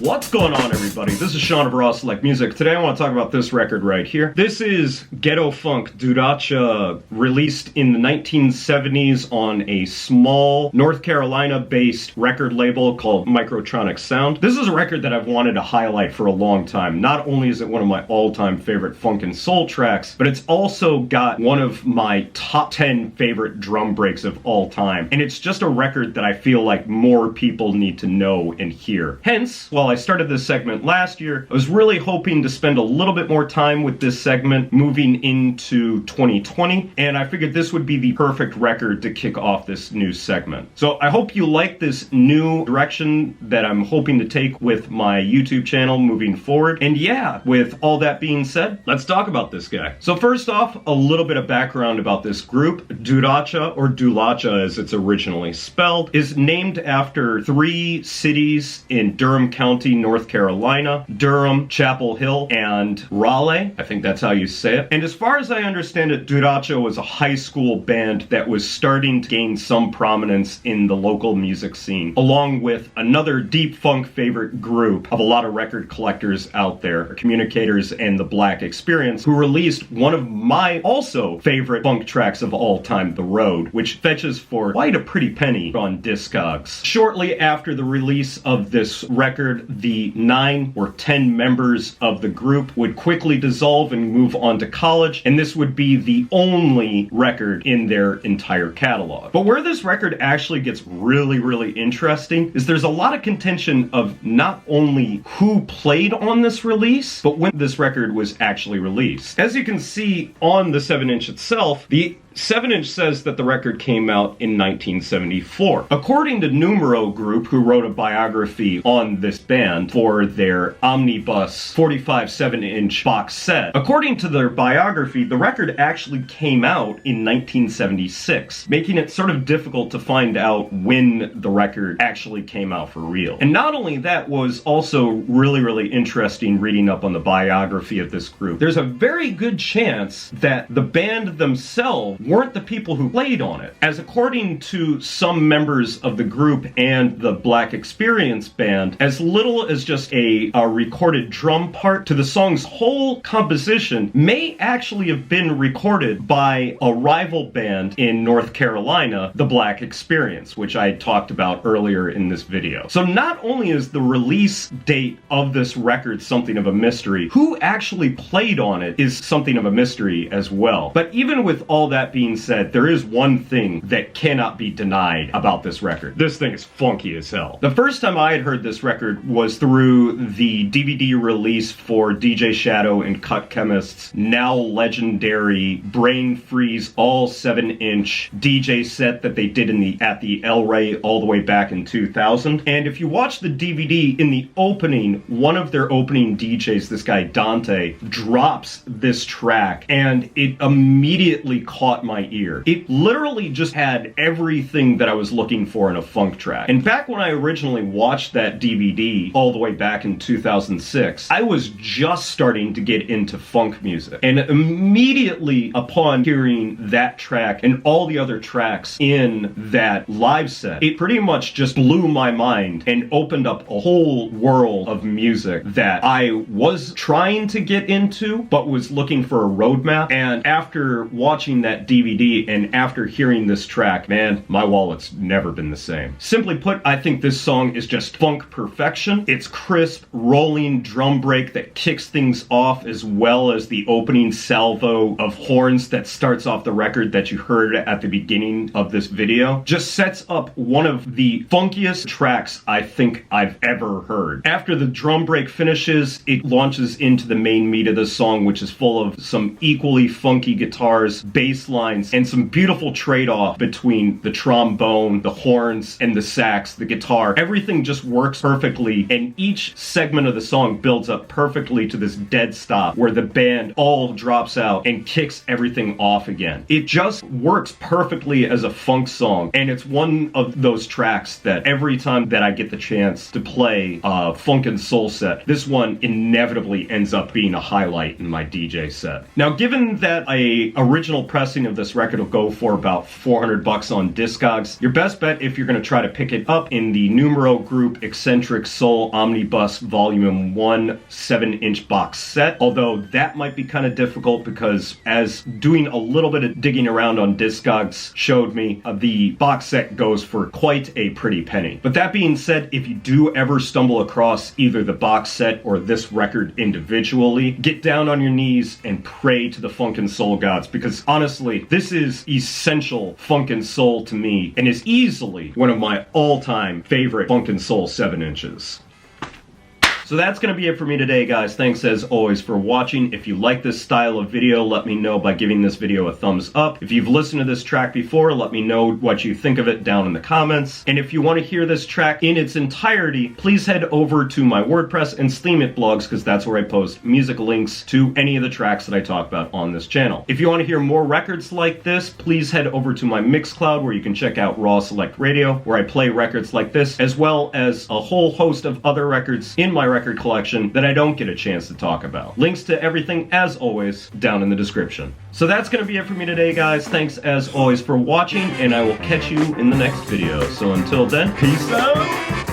What's going on, everybody? This is Sean of Raw Select Music. Today I want to talk about this record right here. This is Ghet-to Funk, Duracha, released in the 1970s on a small North Carolina-based record label called Microtronic Sound. This is a record that I've wanted to highlight for a long time. Not only is it one of my all-time favorite funk and soul tracks, but it's also got one of my top 10 favorite drum breaks of all time. And it's just a record that I feel like more people need to know and hear. Hence, while I started this segment last year, I was really hoping to spend a little bit more time with this segment moving into 2020, and I figured this would be the perfect record to kick off this new segment. So I hope you like this new direction that I'm hoping to take with my YouTube channel moving forward. And yeah, with all that being said, let's talk about this guy. So first off, a little bit of background about this group. Duracha, or Duracha as it's originally spelled, is named after three cities in Durham County, North Carolina: Durham, Chapel Hill, and Raleigh. I think that's how you say it. And as far as I understand it, Duracha was a high school band that was starting to gain some prominence in the local music scene, along with another deep funk favorite group of a lot of record collectors out there, Communicators and the Black Experience, who released one of my also favorite funk tracks of all time, The Road, which fetches for quite a pretty penny on Discogs. Shortly after the release of this record, the 9 or 10 members of the group would quickly dissolve and move on to college, and this would be the only record in their entire catalog. But where this record actually gets really interesting is there's a lot of contention of not only who played on this release, but when this record was actually released. As you can see on the 7-inch itself, the 7-inch says that the record came out in 1974. According to Numero Group, who wrote a biography on this band for their Omnibus 45 7-inch box set, according to their biography, the record actually came out in 1976, making it sort of difficult to find out when the record actually came out for real. And not only that, was also really interesting reading up on the biography of this group. There's a very good chance that the band themselves weren't the people who played on it, as according to some members of the group and the Black Experience band, as little as just a recorded drum part to the song's whole composition may actually have been recorded by a rival band in North Carolina, the Black Experience, which I talked about earlier in this video. So not only is the release date of this record something of a mystery, who actually played on it is something of a mystery as well. But even with all that being said, there is one thing that cannot be denied about this record. This thing is funky as hell. The first time I had heard this record was through the DVD release for DJ Shadow and Cut Chemist's now legendary Brain Freeze all 7-inch DJ set that they did at the El Rey all the way back in 2000. And if you watch the DVD, in the opening, one of their opening DJs, this guy Dante, drops this track, and it immediately caught my ear. It literally just had everything that I was looking for in a funk track. And back when I originally watched that DVD all the way back in 2006, I was just starting to get into funk music. And immediately upon hearing that track and all the other tracks in that live set, it pretty much just blew my mind and opened up a whole world of music that I was trying to get into, but was looking for a roadmap. And after watching that DVD and after hearing this track, man, my wallet's never been the same. Simply put, I think this song is just funk perfection. It's crisp, rolling drum break that kicks things off, as well as the opening salvo of horns that starts off the record that you heard at the beginning of this video. Just sets up one of the funkiest tracks I think I've ever heard. After the drum break finishes, it launches into the main meat of the song, which is full of some equally funky guitars, bass lines, and some beautiful trade-off between the trombone, the horns, and the sax, the guitar. Everything just works perfectly, and each segment of the song builds up perfectly to this dead stop where the band all drops out and kicks everything off again. It just works perfectly as a funk song, and it's one of those tracks that every time that I get the chance to play a funk and soul set, this one inevitably ends up being a highlight in my DJ set. Now, given that a original pressing of of this record will go for about $400 on Discogs. Your best bet if you're going to try to pick it up in the Numero Group Eccentric Soul Omnibus Volume 1 7-inch box set, although that might be kind of difficult because as doing a little bit of digging around on Discogs showed me, the box set goes for quite a pretty penny. But that being said, if you do ever stumble across either the box set or this record individually, get down on your knees and pray to the funk and soul gods, because honestly, this is essential funk and soul to me and is easily one of my all-time favorite funk and soul 7-inches. So that's going to be it for me today, guys. Thanks as always for watching. If you like this style of video, let me know by giving this video a thumbs up. If you've listened to this track before, let me know what you think of it down in the comments. And if you want to hear this track in its entirety, please head over to my WordPress and Steemit blogs, because that's where I post music links to any of the tracks that I talk about on this channel. If you want to hear more records like this, please head over to my Mixcloud, where you can check out Raw Select Radio, where I play records like this, as well as a whole host of other records in my record collection that I don't get a chance to talk about. Links to everything, as always, down in the description. So that's going to be it for me today, guys. Thanks as always for watching, and I will catch you in the next video. So until then, peace out!